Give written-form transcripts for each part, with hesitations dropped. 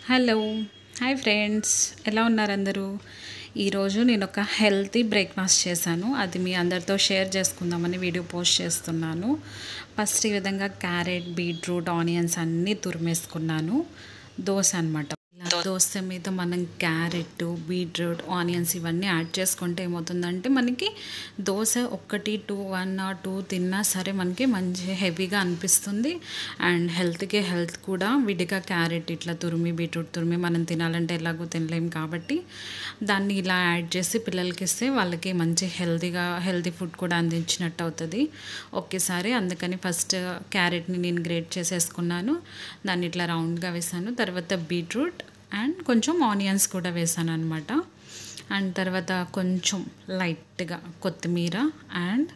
Hello hi friends, ఎలా ఉన్నారు అందరూ? ఈరోజు నేను ఒక హెల్తీ బ్రేక్ఫాస్ట్ చేశాను. అది మీ అందరితో షేర్ చేసుకుందామని వీడియో పోస్ట్ చేస్తున్నాను. ఫస్ట్ ఈ విధంగా క్యారెట్, బీట్రూట్, ఆనియన్స్ అన్నీ తురిమేసుకున్నాను. దోశ అనమాట. దోశ మీద మనం క్యారెట్, బీట్రూట్, ఆనియన్స్ ఇవన్నీ యాడ్ చేసుకుంటే ఏమవుతుందంటే మనకి దోశ ఒక్కటి 1 or 2 తిన్నా సరే మనకి మంచి హెవీగా అనిపిస్తుంది. అండ్ హెల్త్కి హెల్త్ కూడా. విడిగా క్యారెట్ ఇట్లా తురిమి, బీట్రూట్ తురిమి మనం తినాలంటే ఎలాగో తినలేం కాబట్టి దాన్ని ఇలా యాడ్ చేసి పిల్లలకి ఇస్తే వాళ్ళకి మంచి హెల్తీ ఫుడ్ కూడా అందించినట్టు అవుతుంది ఒకేసారి. అందుకని ఫస్ట్ క్యారెట్ని నేను గ్రేట్ చేసేసుకున్నాను. దాన్ని ఇట్లా రౌండ్గా వేసాను. తర్వాత బీట్రూట్ అండ్ కొంచెం ఆనియన్స్ కూడా వేసాను అనమాట. అండ్ తర్వాత కొంచెం లైట్గా కొత్తిమీర అండ్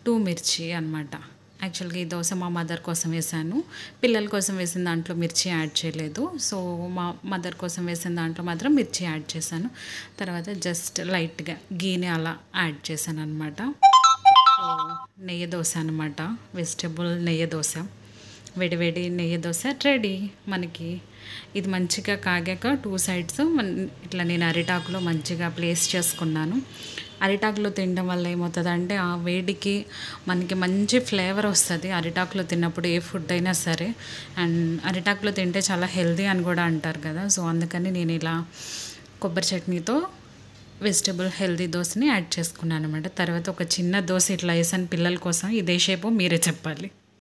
2 మిర్చి అనమాట. యాక్చువల్గా ఈ దోశ మా మదర్ కోసం వేసాను. పిల్లల కోసం వేసిన దాంట్లో మిర్చి యాడ్ చేయలేదు. సో మా మదర్ కోసం వేసిన దాంట్లో మాత్రం మిర్చి యాడ్ చేశాను. తర్వాత జస్ట్ లైట్గా గీని అలా యాడ్ చేశాను అనమాట. సో నెయ్యి దోశ అనమాట, వెజిటబుల్ నెయ్యి దోశ. వేడి నెయ్యి దోశ రెడీ మనకి. ఇది మంచిగా కాగాక 2 సైడ్స్ ఇట్లా నేను అరిటాకులో మంచిగా ప్లేస్ చేసుకున్నాను. అరిటాకులో తినడం వల్ల ఏమవుతుందంటే ఆ వేడికి మనకి మంచి ఫ్లేవర్ వస్తుంది అరిటాకులో తిన్నప్పుడు, ఏ ఫుడ్ అయినా సరే. అండ్ అరిటాకులో తింటే చాలా హెల్తీ అని కూడా అంటారు కదా. సో అందుకని నేను ఇలా కొబ్బరి చట్నీతో వెజిటబుల్ హెల్తీ దోశని యాడ్ చేసుకున్నాను అనమాట. తర్వాత ఒక చిన్న దోశ ఇట్లా వేసాను పిల్లల కోసం. ఇదే షేపు మీరే చెప్పాలి.